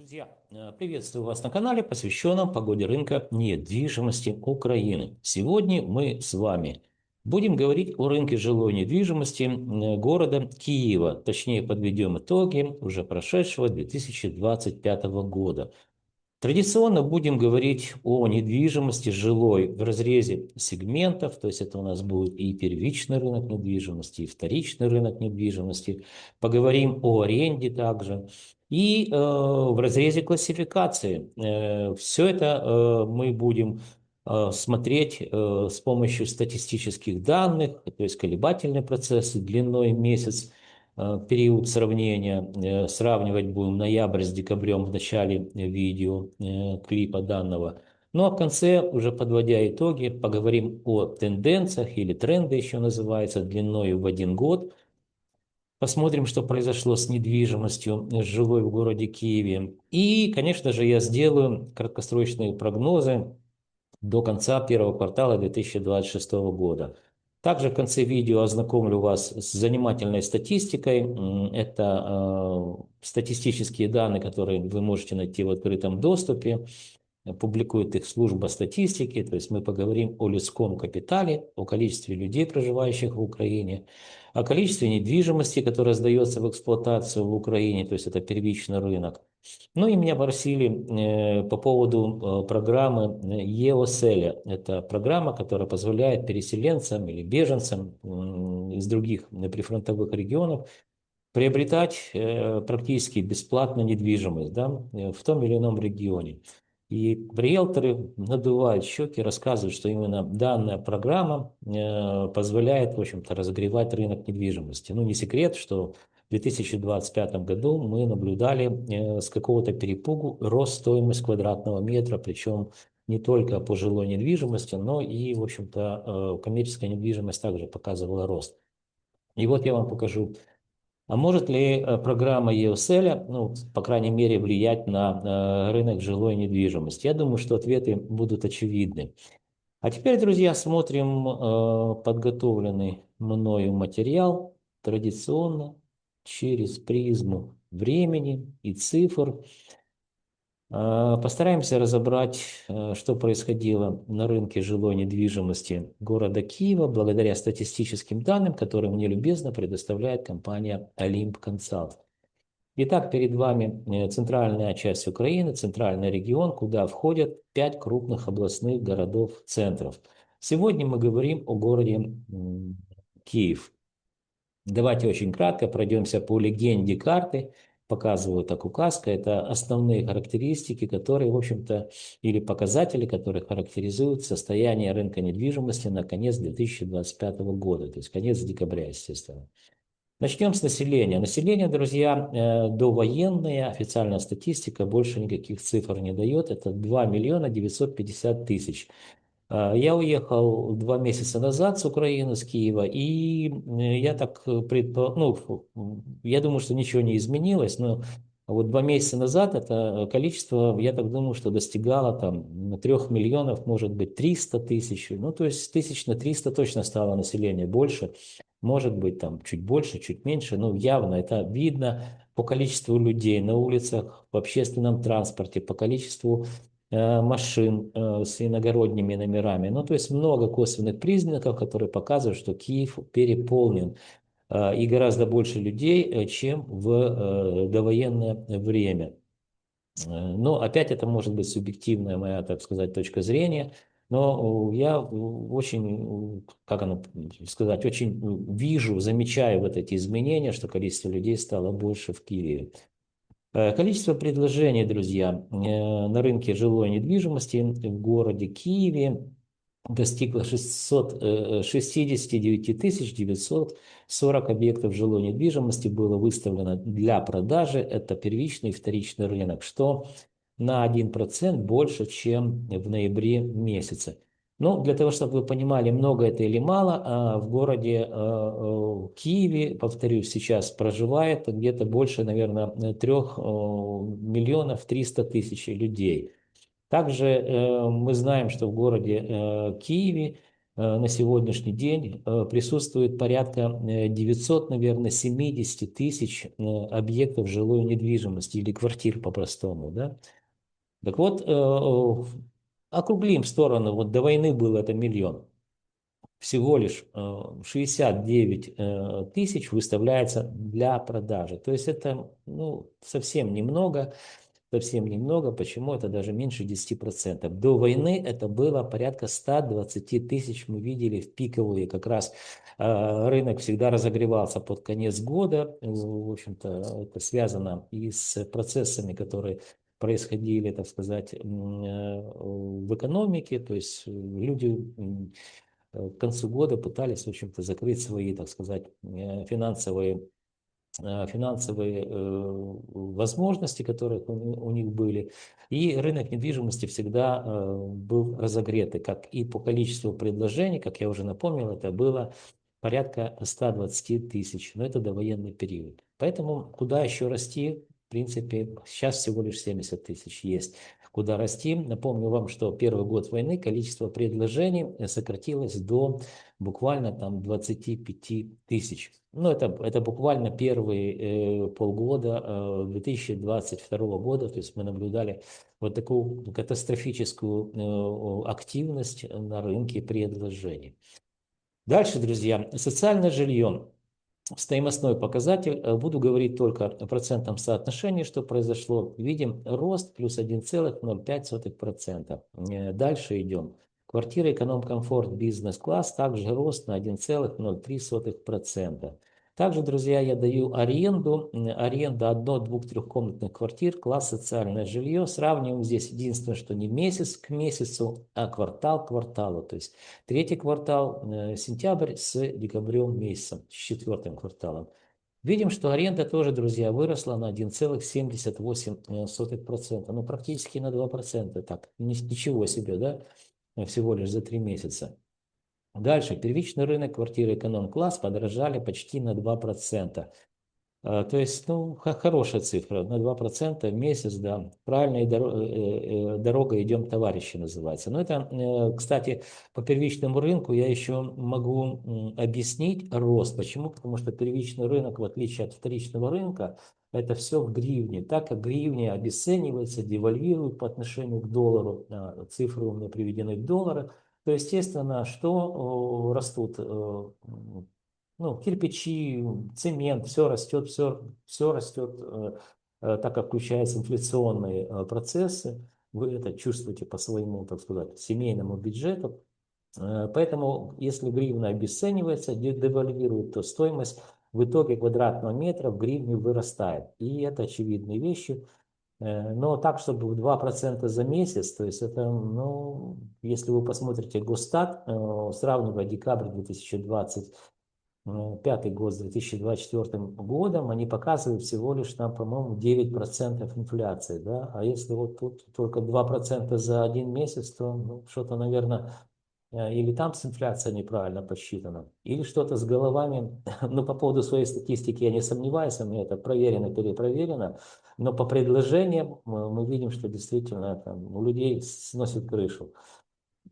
Друзья, приветствую вас на канале, посвященном погоде рынка недвижимости Украины. Сегодня мы с вами будем говорить о рынке жилой недвижимости города Киева. Точнее, подведем итоги уже прошедшего 2025 года. Традиционно будем говорить о недвижимости жилой в разрезе сегментов, то есть это у нас будет и первичный рынок недвижимости, и вторичный рынок недвижимости. Поговорим о аренде также. И в разрезе классификации. Все это мы будем смотреть с помощью статистических данных, то есть колебательные процессы длиной месяц, период сравнения. Сравнивать будем ноябрь с декабрем в начале видео, клипа данного. Ну а в конце, уже подводя итоги, поговорим о тенденциях, или тренды еще называется, длиной в 1 год. Посмотрим, что произошло с недвижимостью жилой в городе Киеве. И, конечно же, я сделаю краткосрочные прогнозы до конца первого квартала 2026 года. Также в конце видео ознакомлю вас с занимательной статистикой. Это статистические данные, которые вы можете найти в открытом доступе. Публикует их служба статистики. То есть мы поговорим о людском капитале, о количестве людей, проживающих в Украине, о количестве недвижимости, которая сдается в эксплуатацию в Украине, то есть это первичный рынок. Ну и меня просили по поводу программы ЕОСЕЛЯ. Это программа, которая позволяет переселенцам или беженцам из других прифронтовых регионов приобретать практически бесплатно недвижимость, да, в том или ином регионе. И риэлторы надувают щеки, рассказывают, что именно данная программа позволяет, в общем-то, разогревать рынок недвижимости. Ну, не секрет, что в 2025 году мы наблюдали с какого-то перепугу рост стоимости квадратного метра, причем не только по жилой недвижимости, но и, в общем-то, коммерческая недвижимость также показывала рост. И вот я вам покажу. А может ли программа EOSEL, ну, по крайней мере, влиять на рынок жилой недвижимости? Я думаю, что ответы будут очевидны. А теперь, друзья, смотрим подготовленный мною материал традиционно через призму времени и цифр. Постараемся разобрать, что происходило на рынке жилой недвижимости города Киева благодаря статистическим данным, которые мне любезно предоставляет компания Olymp Consult. Итак, перед вами центральная часть Украины, центральный регион, куда входят 5 крупных областных городов-центров. Сегодня мы говорим о городе Киев. Давайте очень кратко пройдемся по легенде карты. Показываю так указка. Это основные характеристики, которые, в общем-то, или показатели, которые характеризуют состояние рынка недвижимости на конец 2025 года, то есть конец декабря, естественно. Начнем с населения. Население, друзья, довоенная официальная статистика больше никаких цифр не дает. Это 2 миллиона 950 тысяч. Я уехал 2 месяца назад с Украины, с Киева, и я так я думаю, что ничего не изменилось, но вот 2 месяца назад это количество, я так думаю, что достигало там 3 миллионов, может быть, 300 тысяч, ну, то есть тысяч на 300 точно стало население больше, может быть, там чуть больше, чуть меньше, но явно это видно по количеству людей на улицах, в общественном транспорте, по количеству машин с иногородними номерами. Ну, то есть много косвенных признаков, которые показывают, что Киев переполнен и гораздо больше людей, чем в довоенное время. Но опять это может быть субъективная моя, так сказать, точка зрения. Но я очень, как оно сказать, очень вижу, замечаю вот эти изменения, что количество людей стало больше в Киеве. Количество предложений, друзья, на рынке жилой недвижимости в городе Киеве достигло 669 940 объектов жилой недвижимости было выставлено для продажи. Это первичный и вторичный рынок, что на 1% больше, чем в ноябре месяце. Ну, для того, чтобы вы понимали, много это или мало, в городе Киеве, повторюсь, сейчас проживает где-то больше, наверное, 3 миллионов 300 тысяч людей. Также мы знаем, что в городе Киеве на сегодняшний день присутствует порядка 900, наверное, 70 тысяч объектов жилой недвижимости или квартир по-простому, да. Так вот, округлим в сторону, вот до войны было это миллион. Всего лишь 69 тысяч выставляется для продажи. То есть это, ну, совсем немного. Совсем немного. Почему? Это даже меньше 10%. До войны это было порядка 120 тысяч. Мы видели в пиковые как раз рынок всегда разогревался под конец года. В общем-то, это связано и с процессами, которые происходили, так сказать, в экономике. То есть люди к концу года пытались, в общем-то, закрыть свои, так сказать, финансовые возможности, которые у них были. И рынок недвижимости всегда был разогретый, как и по количеству предложений, как я уже напомнил, это было порядка 120 тысяч, но это довоенный период. Поэтому куда еще расти? В принципе, сейчас всего лишь 70 тысяч есть. Куда расти? Напомню вам, что первый год войны количество предложений сократилось до буквально там 25 тысяч. Ну, это буквально первые полгода 2022 года, то есть мы наблюдали вот такую катастрофическую активность на рынке предложений. Дальше, друзья, социальное жилье. Стоимостной показатель. Буду говорить только о процентном соотношении, что произошло. Видим рост плюс 1,05%. Дальше идем. Квартира эконом-комфорт бизнес-класс, также рост на 1,03%. Также, друзья, я даю аренду. Аренда одно-, двух-, трехкомнатных квартир, класс социальное жилье. Сравниваем здесь единственное, что не месяц к месяцу, а квартал к кварталу. То есть третий квартал, сентябрь с декабрем месяцем, с четвертым кварталом. Видим, что аренда тоже, друзья, выросла на 1,78%. Ну, практически на 2%. Так, ничего себе, да? Всего лишь за 3 месяца. Дальше. Первичный рынок квартиры эконом-класс подорожали почти на 2%. То есть, ну, хорошая цифра, на 2% в месяц, да. Правильная дорога идем, товарищи, называется. Но это, кстати, по первичному рынку я еще могу объяснить рост. Почему? Потому что первичный рынок, в отличие от вторичного рынка, это все в гривне. Так как гривня обесценивается, девальвирует по отношению к доллару, цифры у меня приведены в долларах, то, естественно, что растут, ну, кирпичи, цемент, все растет, все растет, так как включаются инфляционные процессы. Вы это чувствуете по своему, так сказать, семейному бюджету. Поэтому, если гривна обесценивается, девальвирует, то стоимость в итоге квадратного метра в гривне вырастает. И это очевидные вещи. Но так, чтобы в 2% за месяц, то есть это, ну, если вы посмотрите Госстат, сравнивая декабрь 2025 год с 2024 годом, они показывают всего лишь на, по-моему, 9% инфляции, да, а если вот тут только 2% за один месяц, то ну, что-то, наверное, или там с инфляцией неправильно посчитано, или что-то с головами. Ну, по поводу своей статистики я не сомневаюсь, у меня это проверено, перепроверено. Но по предложениям мы видим, что действительно там, у людей сносит крышу.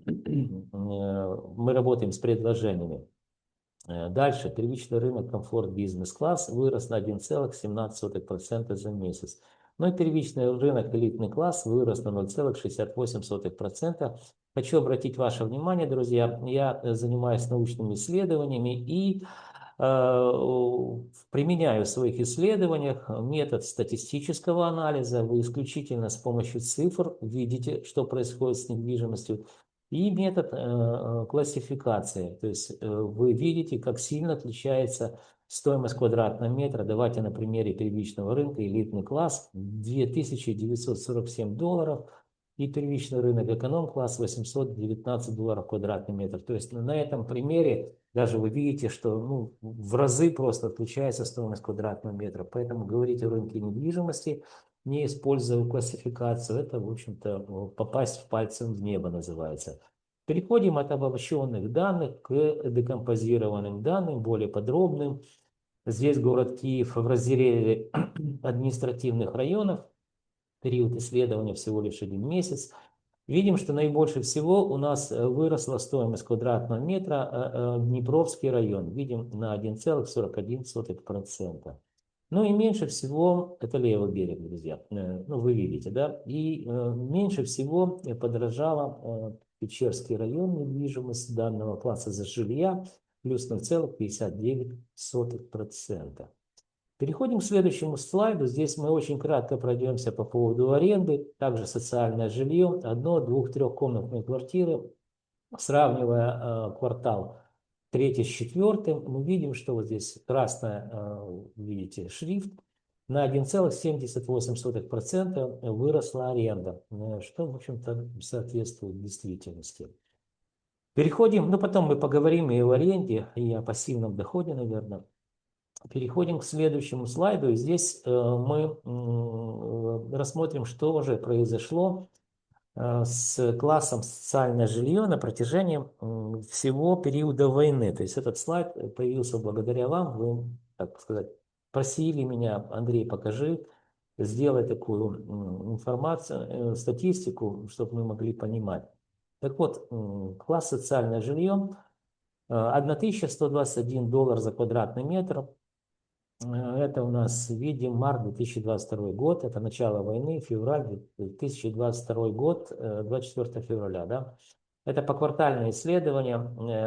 Мы работаем с предложениями. Дальше. Первичный рынок комфорт бизнес-класс вырос на 1,17% за месяц. Но и первичный рынок элитный класс вырос на 0,68%. Хочу обратить ваше внимание, друзья, я занимаюсь научными исследованиями и применяю в своих исследованиях метод статистического анализа. Вы исключительно с помощью цифр видите, что происходит с недвижимостью. И метод классификации. То есть вы видите, как сильно отличается стоимость квадратного метра. Давайте на примере первичного рынка элитный класс 2947 долларов. И первичный рынок эконом-класс 819 долларов квадратный метр. То есть на этом примере даже вы видите, что ну, в разы просто отличается стоимость квадратного метра. Поэтому говорить о рынке недвижимости, не используя классификацию, это, в общем-то, попасть пальцем в небо называется. Переходим от обобщенных данных к декомпозированным данным, более подробным. Здесь город Киев в разделе административных районов. Период исследования всего лишь 1 месяц. Видим, что наибольше всего у нас выросла стоимость квадратного метра Днепровский район. Видим на 1,41%. Ну и меньше всего, это левый берег, друзья, ну вы видите, да, и меньше всего подорожала Печерский район, недвижимость данного класса за жилья, плюс 0,59%. Переходим к следующему слайду. Здесь мы очень кратко пройдемся по поводу аренды, также социальное жилье, одно-, двух-, трехкомнатные квартиры. Сравнивая квартал третий с четвертым, мы видим, что вот здесь красное, видите, шрифт, на 1,78% выросла аренда, что, в общем-то, соответствует действительности. Переходим, ну потом мы поговорим и о аренде, и о пассивном доходе, наверное. Переходим к следующему слайду. И здесь мы рассмотрим, что же произошло с классом социальное жилье на протяжении всего периода войны. То есть этот слайд появился благодаря вам. Вы, так сказать, просили меня: Андрей, покажи, сделай такую информацию, статистику, чтобы мы могли понимать. Так вот, класс социальное жилье, $1121 за квадратный метр. Это у нас, видим, март 2022 год, это начало войны, февраль 2022 год, 24 февраля, да. Это поквартальное исследование.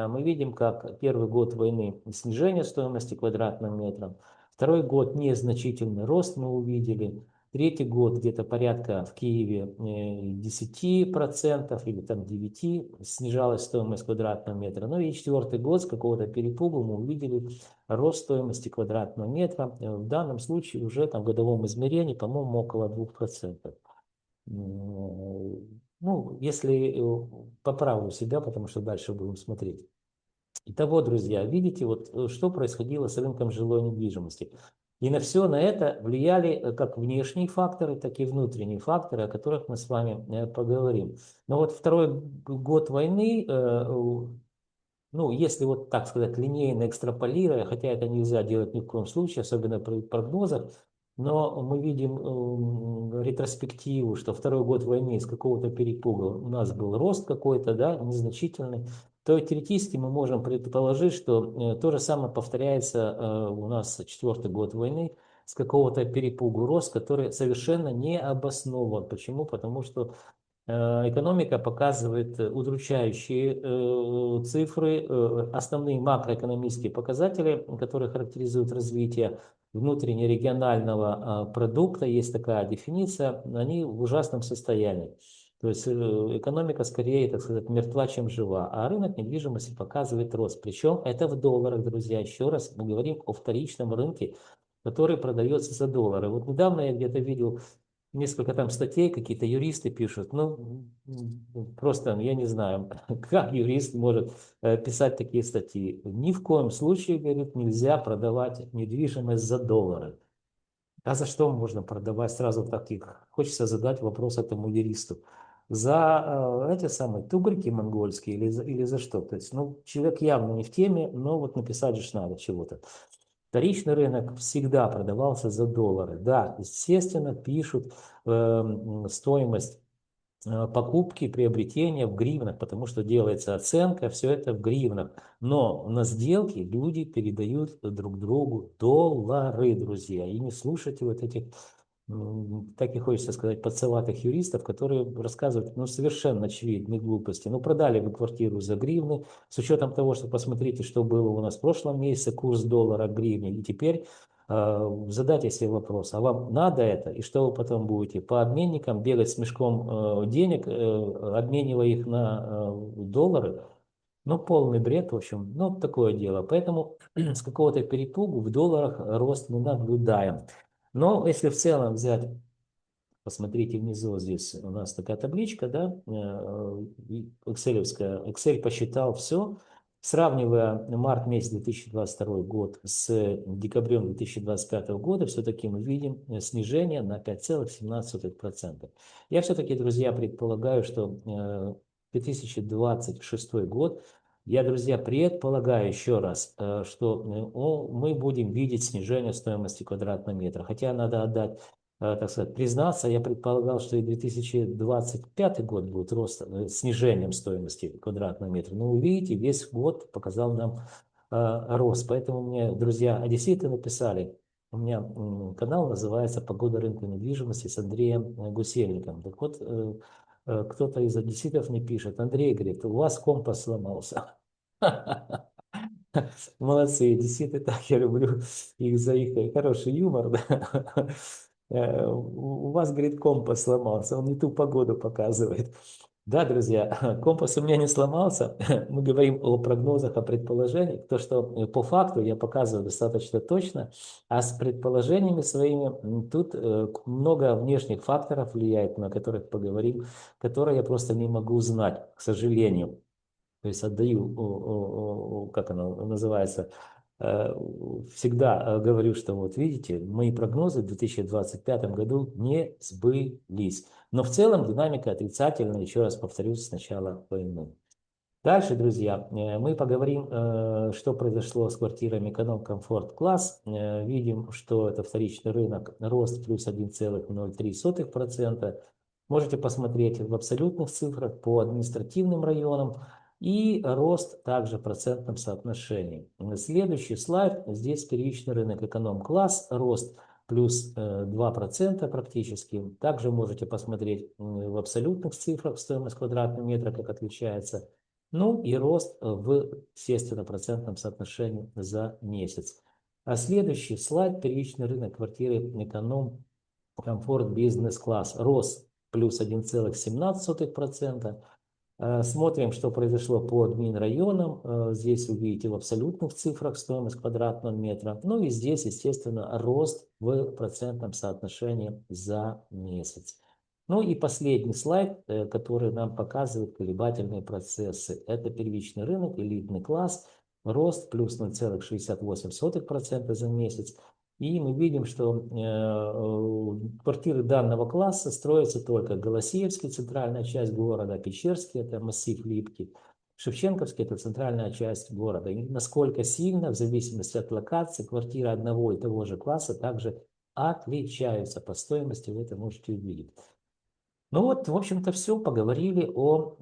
Мы видим, как первый год войны снижение стоимости квадратного метра, второй год незначительный рост мы увидели, третий год где-то порядка в Киеве 10% или там 9% снижалась стоимость квадратного метра. Ну и четвертый год с какого-то перепугу мы увидели рост стоимости квадратного метра. В данном случае уже там в годовом измерении, по-моему, около 2%. Ну, если поправлю себя, потому что дальше будем смотреть. Итого, друзья, видите, вот что происходило с рынком жилой недвижимости. И на все на это влияли как внешние факторы, так и внутренние факторы, о которых мы с вами поговорим. Но вот второй год войны, ну, если вот так сказать, линейно экстраполируя, хотя это нельзя делать ни в коем случае, особенно при прогнозах, но мы видим ретроспективу, что второй год войны с какого-то перепуга у нас был рост какой-то, да, незначительный, то теоретически мы можем предположить, что то же самое повторяется у нас четвертый год войны с какого-то перепугу рост, который совершенно не обоснован. Почему? Потому что экономика показывает удручающие цифры, основные макроэкономические показатели, которые характеризуют развитие внутреннерегионального продукта, есть такая дефиниция, они в ужасном состоянии. То есть экономика скорее, так сказать, мертва, чем жива, а рынок недвижимости показывает рост. Причем это в долларах, друзья. Еще раз мы говорим о вторичном рынке, который продается за доллары. Вот недавно я где-то видел несколько там статей, какие-то юристы пишут. Ну, просто я не знаю, как юрист может писать такие статьи. Ни в коем случае, говорит, нельзя продавать недвижимость за доллары. А за что можно продавать сразу таких? Хочется задать вопрос этому юристу. За эти самые тугрики монгольские или за что? То есть, ну, человек явно не в теме, но вот написать же надо чего-то. Вторичный рынок всегда продавался за доллары. Да, естественно, пишут стоимость покупки, приобретения в гривнах, потому что делается оценка, все это в гривнах. Но на сделке люди передают друг другу доллары, друзья. И не слушайте вот этих, так и хочется сказать, подсоватых юристов, которые рассказывают, ну, совершенно очевидные глупости. Ну, продали вы квартиру за гривны, с учетом того, что посмотрите, что было у нас в прошлом месяце, курс доллара к гривне, и теперь задайте себе вопрос, а вам надо это? И что вы потом будете? По обменникам бегать с мешком денег, обменивая их на доллары? Ну, полный бред, в общем, ну, такое дело. Поэтому с какого-то перепугу в долларах рост мы наблюдаем. Но если в целом взять, посмотрите внизу, здесь у нас такая табличка, да, экселевская. Excel посчитал все, сравнивая март месяц 2022 год с декабрем 2025 года, все-таки мы видим снижение на 5,17%. Я все-таки, друзья, предполагаю, что 2026 год, я, друзья, предполагаю еще раз, что мы будем видеть снижение стоимости квадратного метра. Хотя надо отдать так сказать, признаться, я предполагал, что и 2025 год будет рост, снижением стоимости квадратного метра. Но вы видите, весь год показал нам рост. Поэтому мне друзья одесситы написали, у меня канал называется «Погода рынка недвижимости» с Андреем Гусельником. Так вот, кто-то из одесситов мне пишет: Андрей, говорит, у вас компас сломался. Молодцы, одесситы, так я люблю их за их хороший юмор. Да. У вас, говорит, компас сломался, он не ту погоду показывает. Да, друзья, компас у меня не сломался. Мы говорим о прогнозах, о предположениях. То, что по факту я показываю достаточно точно, а с предположениями своими тут много внешних факторов влияет, на которых поговорим, которые я просто не могу знать, к сожалению. То есть отдаю, как оно называется, всегда говорю, что вот видите, мои прогнозы в 2025 году не сбылись. Но в целом динамика отрицательная, еще раз повторюсь, с начала войны. Дальше, друзья, мы поговорим, что произошло с квартирами эконом-комфорт-класс. Видим, что это вторичный рынок, рост плюс 1,03%. Можете посмотреть в абсолютных цифрах по административным районам и рост также в процентном соотношении. Следующий слайд. Здесь первичный рынок эконом-класс, рост плюс 2% практически. Также можете посмотреть в абсолютных цифрах стоимость квадратного метра, как отличается. Ну и рост в, естественно, процентном соотношении за месяц. А следующий слайд. Первичный рынок квартиры эконом комфорт бизнес-класс. Рост плюс 1,17%. Смотрим, что произошло по админ-районам. Здесь вы видите в абсолютных цифрах стоимость квадратного метра. Ну и здесь, естественно, рост в процентном соотношении за месяц. Ну и последний слайд, который нам показывает колебательные процессы. Это первичный рынок, элитный класс, рост плюс 0,68% за месяц. И мы видим, что квартиры данного класса строятся только Голосеевский, центральная часть города, Печерский, это массив Липки, Шевченковский, это центральная часть города. И насколько сильно, в зависимости от локации, квартиры одного и того же класса также отличаются по стоимости, вы это можете увидеть. Ну вот, в общем-то, все. Поговорили о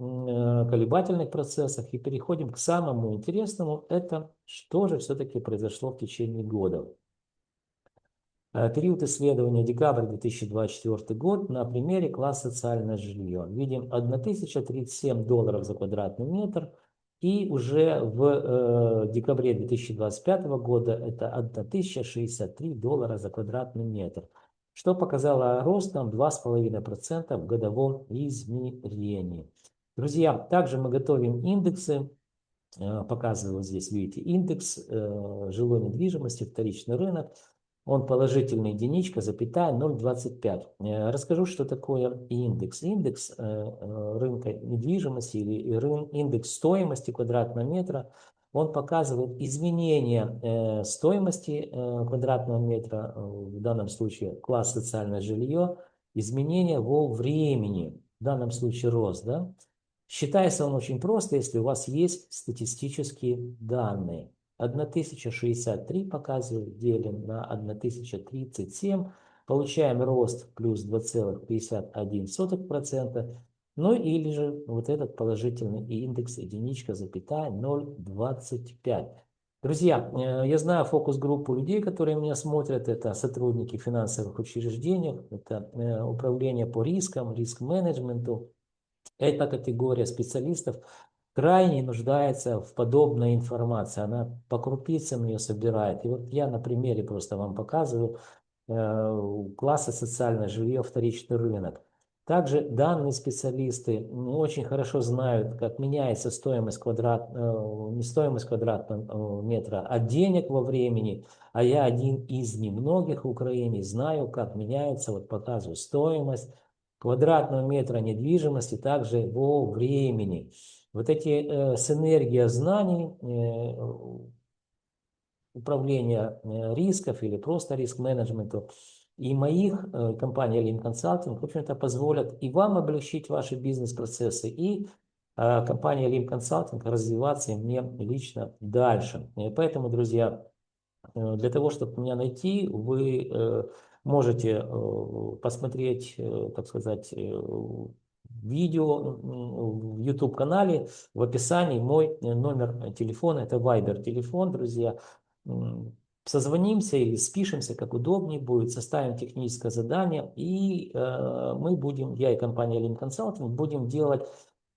колебательных процессах и переходим к самому интересному. Это что же все-таки произошло в течение года. Период исследования декабрь 2024 год на примере класса социальное жилье. Видим $1037 за квадратный метр. И уже в декабре 2025 года это $1063 за квадратный метр, что показало рост нам 2,5% в годовом измерении. Друзья, также мы готовим индексы. Показываю здесь, видите, индекс жилой недвижимости, вторичный рынок. Он положительный, единичка, запятая, 0,25. Расскажу, что такое индекс. Индекс рынка недвижимости или индекс стоимости квадратного метра, он показывает изменение стоимости квадратного метра, в данном случае класс социальное жилье, изменение во времени, в данном случае рост. Да? Считается он очень просто, если у вас есть статистические данные. 1063 показывает, делим на 1037, получаем рост плюс 2,51%, ну или же вот этот положительный индекс единичка, запятая, 0,25. Друзья, я знаю фокус-группу людей, которые меня смотрят, это сотрудники финансовых учреждений, это управление по рискам, риск-менеджменту. Эта категория специалистов крайне нуждается в подобной информации. Она по крупицам ее собирает. И вот я на примере просто вам показываю класса социальное жилье, вторичный рынок. Также данные специалисты очень хорошо знают, как меняется стоимость не стоимость квадратного метра, а денег во времени. А я один из немногих в Украине знаю, как меняется, вот показываю, стоимость квадратного метра недвижимости также во времени. Вот эти синергия знаний, управления рисков или просто риск-менеджменту и моих компаний Lean Consulting, в общем-то, позволят и вам облегчить ваши бизнес-процессы, и компания Lean Consulting развиваться и мне лично дальше. Поэтому, друзья, Для того, чтобы меня найти, вы можете посмотреть, так сказать, видео в YouTube-канале. В описании мой номер телефона, это Viber телефон, друзья. Созвонимся или спишемся, как удобнее будет, составим техническое задание, и мы будем, я и компания Lean Consulting, будем делать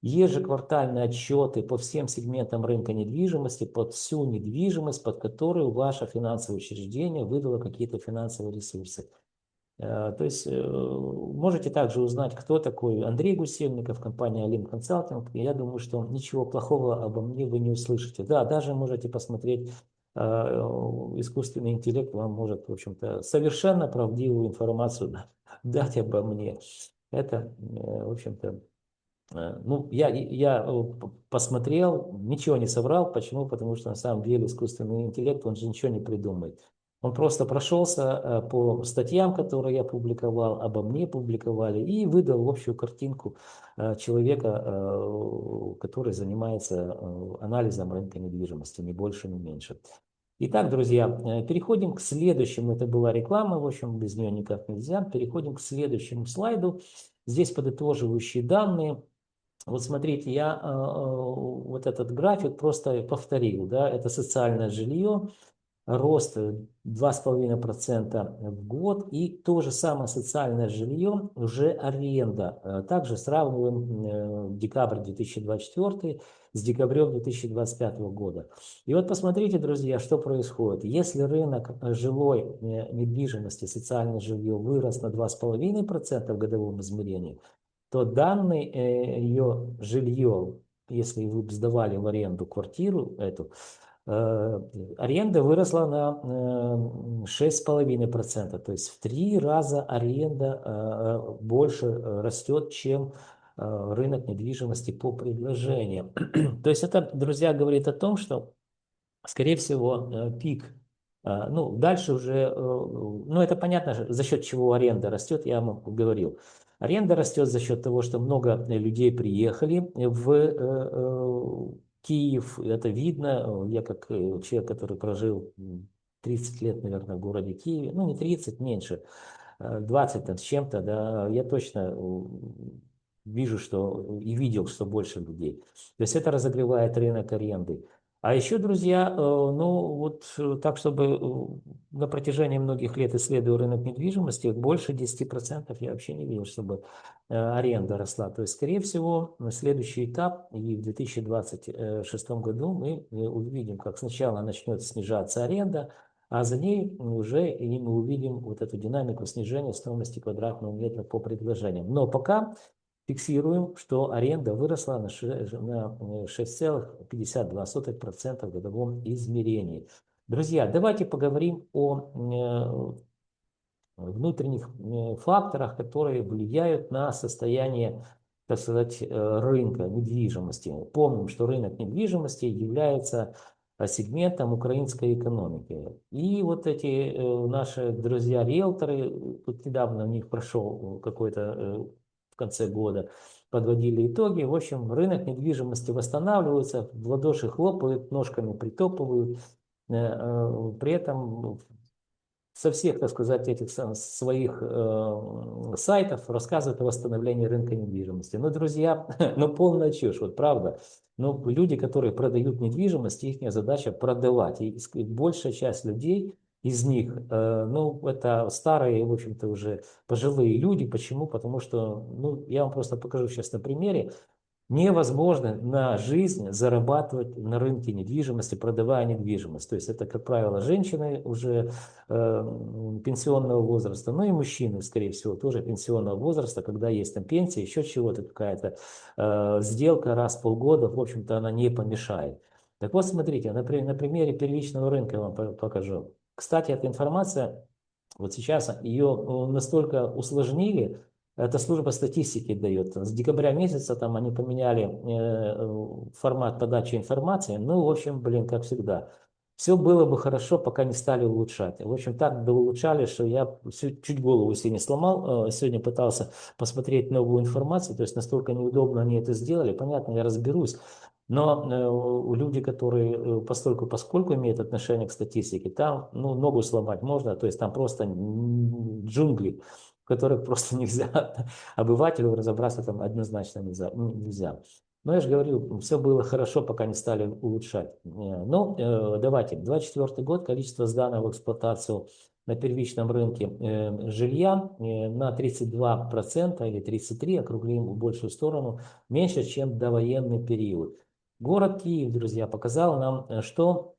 ежеквартальные отчеты по всем сегментам рынка недвижимости, под всю недвижимость, под которую ваше финансовое учреждение выдало какие-то финансовые ресурсы. То есть можете также узнать, кто такой Андрей Гусельников, компания Lean Consulting. Я думаю, что ничего плохого обо мне вы не услышите. Да, даже можете посмотреть, искусственный интеллект вам может, в общем-то, совершенно правдивую информацию дать обо мне. Это, в общем-то, ну, я посмотрел, ничего не соврал. Почему? Потому что на самом деле искусственный интеллект, он же ничего не придумает. Он просто прошелся по статьям, которые я публиковал, обо мне публиковали, и выдал общую картинку человека, который занимается анализом рынка недвижимости, ни больше, ни меньше. Итак, друзья, переходим к следующему. Это была реклама, в общем, без нее никак нельзя. Переходим к следующему слайду. Здесь подытоживающие данные. Вот смотрите, я вот этот график просто повторил, да, это социальное жилье, рост 2,5% в год, и то же самое социальное жилье, уже аренда. Также сравниваем декабрь 2024 с декабрем 2025 года. И вот посмотрите, друзья, что происходит. Если рынок жилой недвижимости, социальное жилье вырос на 2,5% в годовом измерении, то данное ее жилье, если вы сдавали в аренду квартиру эту, аренда выросла на 6,5%. То есть в 3 раза аренда больше растет, чем рынок недвижимости по предложениям. То есть это, друзья, говорит о том, что, скорее всего, пик. Ну, дальше уже, ну, это понятно, за счет чего аренда растет, я вам говорил. Аренда растет за счет того, что много людей приехали в Киев. Это видно. Я как человек, который прожил 30 лет, наверное, в городе Киеве, ну, не 30, меньше, 20 там, с чем-то, да, я точно вижу, что и видел, что больше людей. То есть это разогревает рынок аренды. А еще, друзья, ну вот так, чтобы на протяжении многих лет исследую рынок недвижимости, больше 10% я вообще не видел, чтобы аренда росла. То есть, скорее всего, на следующий этап, и в 2026 году мы увидим, как сначала начнет снижаться аренда, а за ней уже и мы увидим вот эту динамику снижения стоимости квадратного метра по предложениям. Но пока фиксируем, что аренда выросла на 6,52% в годовом измерении. Друзья, давайте поговорим о внутренних факторах, которые влияют на состояние, так сказать, рынка недвижимости. Помним, что рынок недвижимости является сегментом украинской экономики. И вот эти наши друзья-риэлторы, тут недавно у них прошел какой-то в конце года, подводили итоги. В общем, рынок недвижимости восстанавливается, в ладоши хлопают, ножками притопывают. При этом со всех, так сказать, этих своих сайтов рассказывают о восстановлении рынка недвижимости. Ну, друзья, ну полная чушь, вот правда. Но люди, которые продают недвижимость, их задача продавать. И большая часть людей из них, ну, это старые, в общем-то, уже пожилые люди. Почему? Потому что, ну, я вам просто покажу сейчас на примере. Невозможно на жизнь зарабатывать на рынке недвижимости, продавая недвижимость. То есть это, как правило, женщины уже пенсионного возраста, ну и мужчины, скорее всего, тоже пенсионного возраста, когда есть там пенсия, еще чего-то, какая-то сделка раз в полгода, в общем-то, она не помешает. Так вот, смотрите, на примере первичного рынка я вам покажу. Кстати, эта информация, вот сейчас ее настолько усложнили. Это служба статистики дает. С декабря месяца там они поменяли формат подачи информации. Ну, в общем, блин, как всегда. Все было бы хорошо, пока не стали улучшать. В общем, так улучшали, что я чуть голову себе не сломал. Сегодня пытался посмотреть новую информацию, то есть настолько неудобно они это сделали. Понятно, я разберусь. Но люди, которые поскольку имеют отношение к статистике, там ну, ногу сломать можно, то есть там просто джунгли, в которых просто нельзя, обывателю разобраться там однозначно нельзя. Но я же говорю, все было хорошо, пока не стали улучшать. Ну, давайте, 24 год, количество сданных в эксплуатацию на первичном рынке жилья на 32% или 33%, округлим в большую сторону, меньше, чем довоенный период. Город Киев, друзья, показал нам, что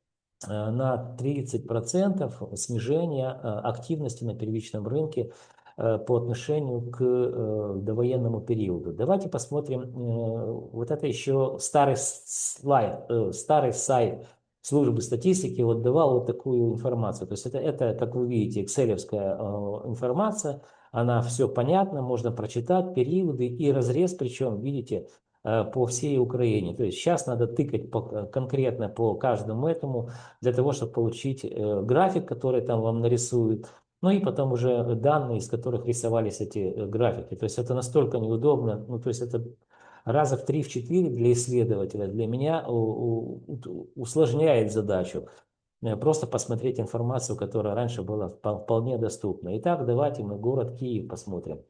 на 30% снижение активности на первичном рынке по отношению к довоенному периоду. Давайте посмотрим, вот это еще старый слайд, старый сайт службы статистики вот давал вот такую информацию. То есть это как вы видите, экселевская информация, она все понятно, можно прочитать периоды и разрез, причем, видите, по всей Украине. То есть сейчас надо тыкать конкретно по каждому этому, для того, чтобы получить график, который там вам нарисуют, ну и потом уже данные, из которых рисовались эти графики. То есть это настолько неудобно, ну то есть это раза в 3-4 для исследователя, для меня усложняет задачу. Просто посмотреть информацию, которая раньше была вполне доступна. Итак, давайте мы город Киев посмотрим.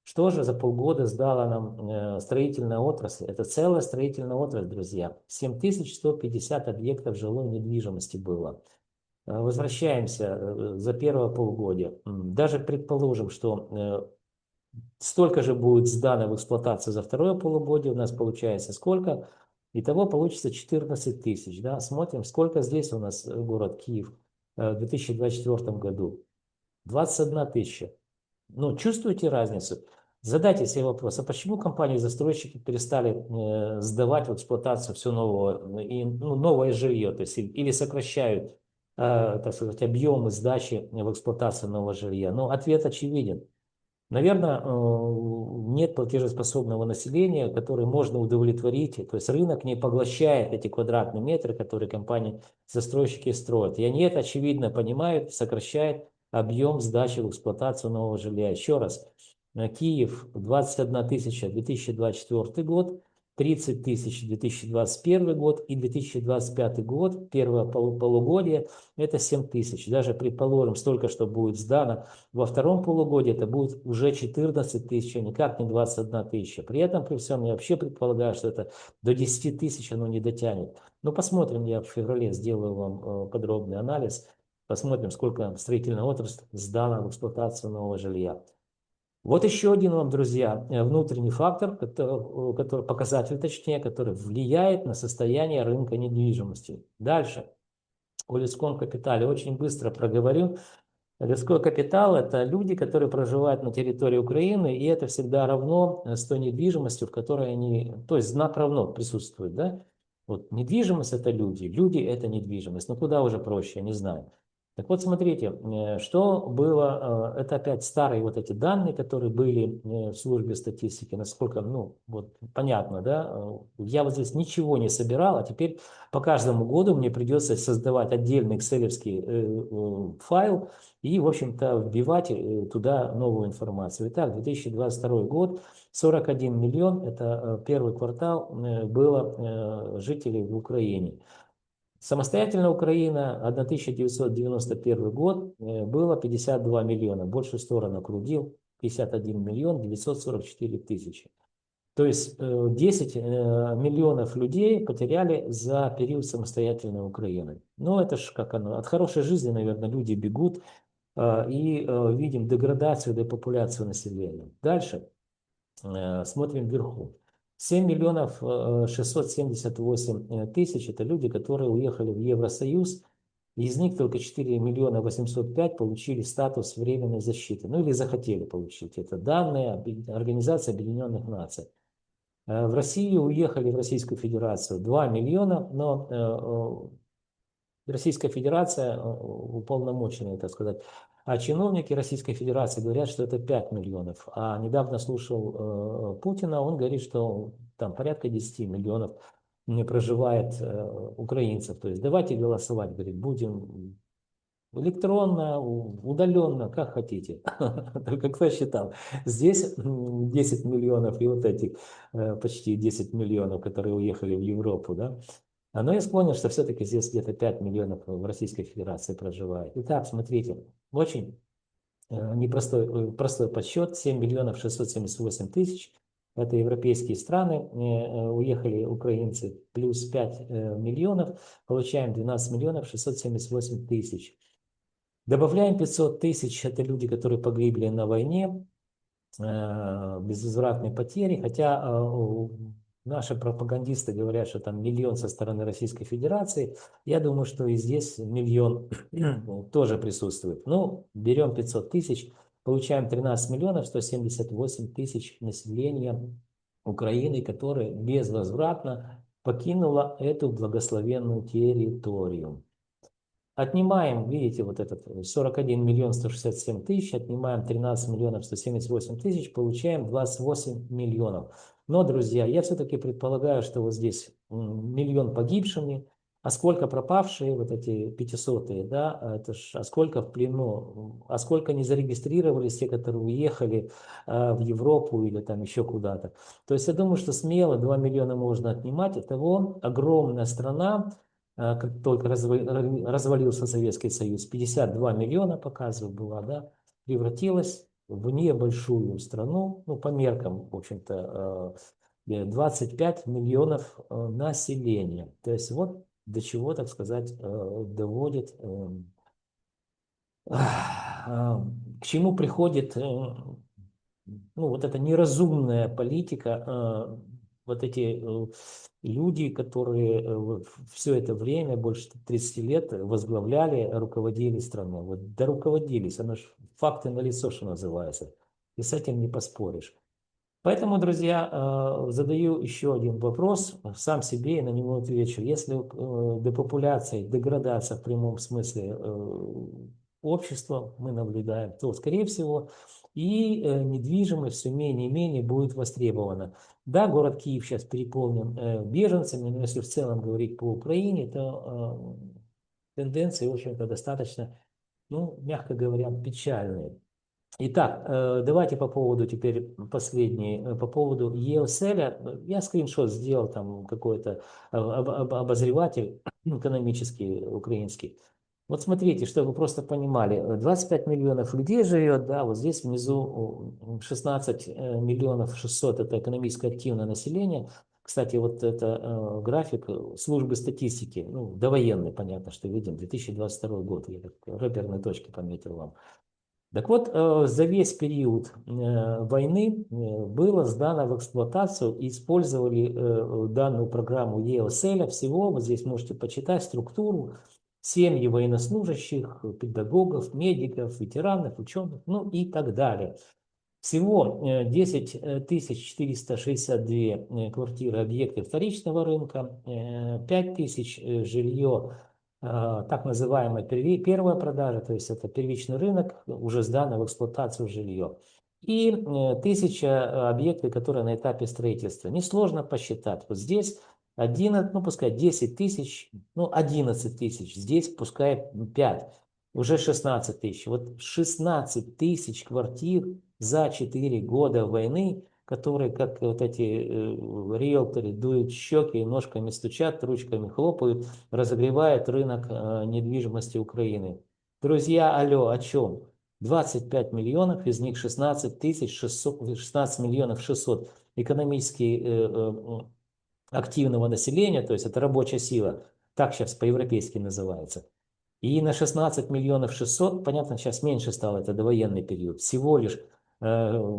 Что же за полгода сдала нам строительная отрасль? Это целая строительная отрасль, друзья. 7150 объектов жилой недвижимости было. Возвращаемся за первое полугодие. Даже предположим, что столько же будет сдано в эксплуатацию за второе полугодие. У нас получается сколько? Итого получится 14 тысяч. Да? Смотрим, сколько здесь у нас город Киев в 2024 году. 21 тысяча. Ну, чувствуете разницу? Задайте себе вопрос, а почему компании-застройщики перестали сдавать в эксплуатацию все новое, ну, новое жилье, то есть или сокращают, так сказать, объемы сдачи в эксплуатацию нового жилья? Ну, ответ очевиден. Наверное, нет платежеспособного населения, которое можно удовлетворить. То есть рынок не поглощает эти квадратные метры, которые компании-застройщики строят. И они это очевидно понимают, сокращает объем сдачи в эксплуатацию нового жилья. Еще раз, Киев 21 тысяча 2024 год, 30 тысяч 2021 год и 2025 год, первое полугодие, это 7 тысяч. Даже предположим, столько, что будет сдано во втором полугодии, это будет уже 14 тысяч, а никак не 21 тысяча. При этом, при всем, я вообще предполагаю, что это до 10 тысяч оно не дотянет. Но посмотрим, я в феврале сделаю вам подробный анализ, посмотрим, сколько строительная отрасль сдана в эксплуатацию нового жилья. Вот еще один вам, друзья, внутренний фактор, который показатель, точнее, который влияет на состояние рынка недвижимости. Дальше, о людском капитале очень быстро проговорю. Людской капитал – это люди, которые проживают на территории Украины, и это всегда равно с той недвижимостью, в которой они, то есть знак равно присутствует, да? Вот недвижимость – это люди, люди – это недвижимость. Ну, куда уже проще, я не знаю. Так вот, смотрите, что было, это опять старые вот эти данные, которые были в службе статистики, насколько, ну, вот понятно, да, я вот здесь ничего не собирал, а теперь по каждому году мне придется создавать отдельный экселевский файл и, в общем-то, вбивать туда новую информацию. Итак, 2022 год, 41 миллион, это первый квартал, было жителей в Украине. Самостоятельная Украина, 1991 год, было 52 миллиона, большую сторону округлил, 51 миллион 944 тысячи. То есть 10 миллионов людей потеряли за период самостоятельной Украины. Ну, это ж как оно, от хорошей жизни, наверное, люди бегут, и видим деградацию, депопуляцию населения. Дальше смотрим вверху. 7 миллионов 678 тысяч – это люди, которые уехали в Евросоюз. Из них только 4 миллиона 805 получили статус временной защиты. Ну или захотели получить. Это данные Организации Объединенных Наций. В Россию уехали, в Российскую Федерацию 2 миллиона, но Российская Федерация уполномоченная, так сказать, а чиновники Российской Федерации говорят, что это 5 миллионов. А недавно слушал Путина, он говорит, что там порядка 10 миллионов не проживает украинцев. То есть давайте голосовать, говорит, будем электронно, удаленно, как хотите. Только кто считал. Здесь 10 миллионов и вот этих почти 10 миллионов, которые уехали в Европу, да. Но я склонен, что все-таки здесь где-то 5 миллионов в Российской Федерации проживает. Итак, смотрите, очень простой подсчет. 7 миллионов 678 тысяч. Это европейские страны. Уехали украинцы. Плюс 5 миллионов. Получаем 12 миллионов 678 тысяч. Добавляем 500 тысяч. Это люди, которые погибли на войне. Безвозвратные потери. Хотя наши пропагандисты говорят, что там миллион со стороны Российской Федерации. Я думаю, что и здесь миллион тоже присутствует. Ну, берем 500 тысяч, получаем 13 миллионов 178 тысяч населения Украины, которое безвозвратно покинуло эту благословенную территорию. Отнимаем, видите, вот этот 41 миллион 167 тысяч, отнимаем 13 миллионов 178 тысяч, получаем 28 миллионов. Но, друзья, я все-таки предполагаю, что вот здесь миллион погибшими, а сколько пропавшие, вот эти 500-е, да, это ж, а сколько в плену, а сколько не зарегистрировались те, которые уехали в Европу или там еще куда-то. То есть я думаю, что смело 2 миллиона можно отнимать, итого огромная страна. Как только развалился Советский Союз, 52 миллиона, показываю, была, да, превратилась в небольшую страну, ну, по меркам, в общем-то, 25 миллионов населения. То есть вот до чего, так сказать, доводит, к чему приходит ну, вот эта неразумная политика, вот эти люди, которые все это время, больше 30 лет, возглавляли, руководили страной. Вот доруководились, оно же факты налицо, что называется. И с этим не поспоришь. Поэтому, друзья, задаю еще один вопрос сам себе и на него отвечу. Если депопуляция, деградация в прямом смысле общества мы наблюдаем, то, скорее всего, и недвижимость все менее и менее будет востребована. Да, город Киев сейчас переполнен беженцами, но если в целом говорить по Украине, то тенденции, в общем-то, достаточно, ну, мягко говоря, печальные. Итак, давайте по поводу теперь последний, по поводу EOSL. Я скриншот сделал, там какой-то обозреватель экономический украинский. Вот смотрите, чтобы вы просто понимали, 25 миллионов людей живет, да, вот здесь внизу 16 миллионов 600 это экономически активное население. Кстати, вот это график службы статистики, ну, довоенный, понятно, что видим, 2022 год, я так рэперные точки пометил вам. Так вот, за весь период войны было сдано в эксплуатацию и использовали данную программу EOSL всего, вот здесь можете почитать структуру, семьи военнослужащих, педагогов, медиков, ветеранов, ученых, ну и так далее. Всего 10 462 квартиры, объекты вторичного рынка, 5 тысяч жилье, так называемая первая продажа, то есть это первичный рынок, уже сданное в эксплуатацию жилье. И 1000 объектов, которые на этапе строительства. Несложно посчитать. Вот здесь 11, ну пускай 10 тысяч, ну 11 тысяч, здесь пускай 5, уже 16 тысяч. Вот 16 тысяч квартир за 4 года войны, которые, как вот эти риэлторы, дуют щеки и ножками стучат, ручками хлопают, разогревает рынок недвижимости Украины. Друзья, алло, о чем? 25 миллионов, из них 16 тысяч 600, 16 миллионов 600 экономически активного населения, то есть это рабочая сила, так сейчас по-европейски называется. И на 16 миллионов 600, понятно, сейчас меньше стало, это довоенный период, всего лишь,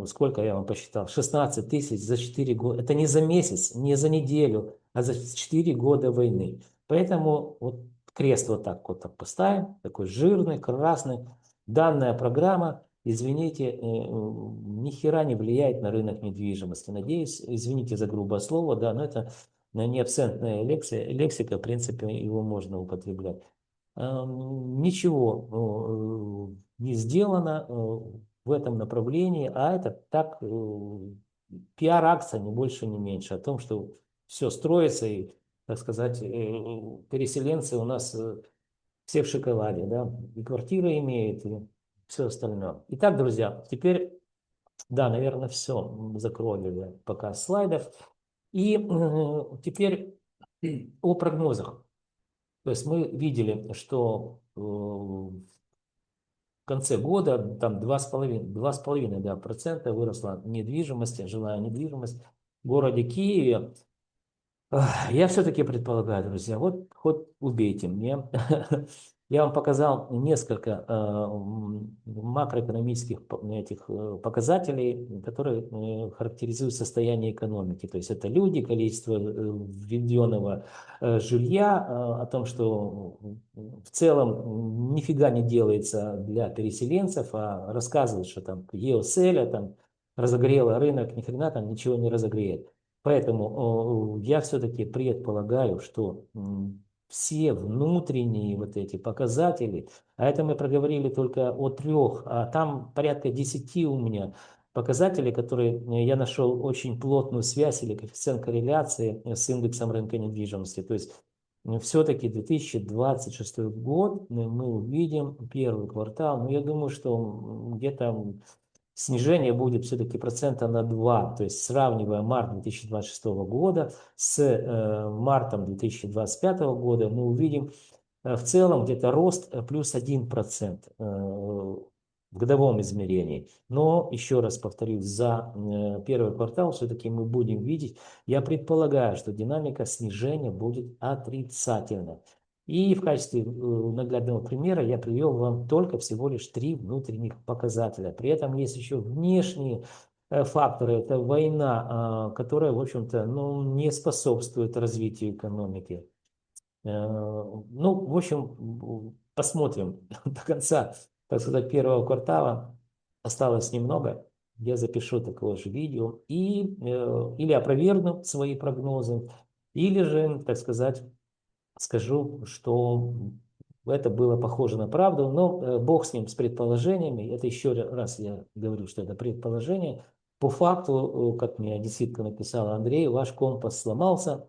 сколько я вам посчитал, 16 тысяч за 4 года. Это не за месяц, не за неделю, а за 4 года войны. Поэтому вот крест вот так поставим, такой жирный, красный. Данная программа, извините, ни хера не влияет на рынок недвижимости. Надеюсь, извините за грубое слово, да, но это неакцентная лексика, в принципе, его можно употреблять. Ничего не сделано в этом направлении, а это так пиар-акция, ни больше, ни меньше, о том, что все строится и, так сказать, переселенцы у нас все в шоколаде, да, и квартиры имеют, и все остальное. Итак, друзья, теперь, да, наверное, все, закрою я пока слайдов. И теперь о прогнозах. То есть мы видели, что в конце года там 2,5, да, процента выросла недвижимость, жилая недвижимость в городе Киеве. Я все-таки предполагаю, друзья, вот хоть убейте мне. Я вам показал несколько макроэкономических этих показателей, которые характеризуют состояние экономики. То есть это люди, количество введенного жилья, о том, что в целом нифига не делается для переселенцев, а рассказывают, что там ЕОСЕЛЯ там разогрела рынок, ни хрена там ничего не разогреет. Поэтому я все-таки предполагаю, что все внутренние вот эти показатели, а это мы проговорили только о 3, а там порядка 10 у меня показателей, которые я нашел очень плотную связь или коэффициент корреляции с индексом рынка недвижимости. То есть все-таки 2026 год мы увидим первый квартал, но я думаю, что где-то снижение будет все-таки процента на 2, то есть сравнивая март 2026 года с мартом 2025 года, мы увидим в целом где-то рост плюс 1% в годовом измерении. Но, еще раз повторюсь, за первый квартал все-таки мы будем видеть, я предполагаю, что динамика снижения будет отрицательной. И в качестве наглядного примера я привел вам только всего лишь 3 внутренних показателя. При этом есть еще внешние факторы. Это война, которая, в общем-то, ну, не способствует развитию экономики. Ну, в общем, посмотрим до конца, так сказать, первого квартала. Осталось немного. Я запишу такое же видео и или опровергну свои прогнозы, или же, так сказать, скажу, что это было похоже на правду, но бог с ним, с предположениями. Это еще раз я говорю, что это предположение. По факту, как мне действительно написал Андрей, ваш компас сломался.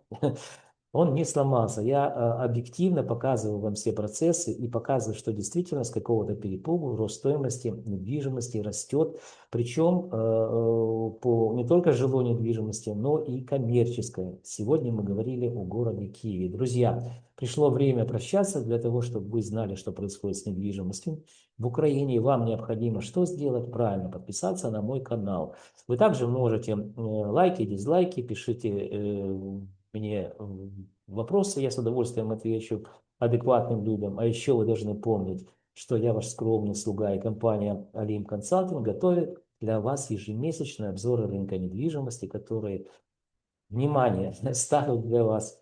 Он не сломался. Я объективно показываю вам все процессы и показываю, что действительно с какого-то перепугу рост стоимости недвижимости растет. Причем по не только жилой недвижимости, но и коммерческой. Сегодня мы говорили о городе Киеве. Друзья, пришло время прощаться для того, чтобы вы знали, что происходит с недвижимостью в Украине. Вам необходимо что сделать? Правильно, подписаться на мой канал. Вы также можете лайки, дизлайки, пишите мне вопросы, я с удовольствием отвечу адекватным людям. А еще вы должны помнить, что я ваш скромный слуга и компания Алим Консалтинг готовит для вас ежемесячные обзоры рынка недвижимости, которые, внимание, станут для вас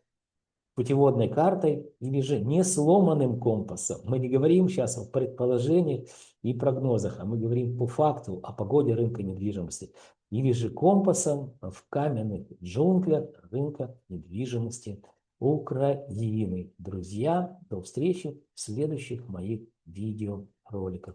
путеводной картой или же не сломанным компасом. Мы не говорим сейчас о предположениях и прогнозах, а мы говорим по факту о погоде рынка недвижимости. Или же компасом в каменных джунглях рынка недвижимости Украины. Друзья, до встречи в следующих моих видеороликах.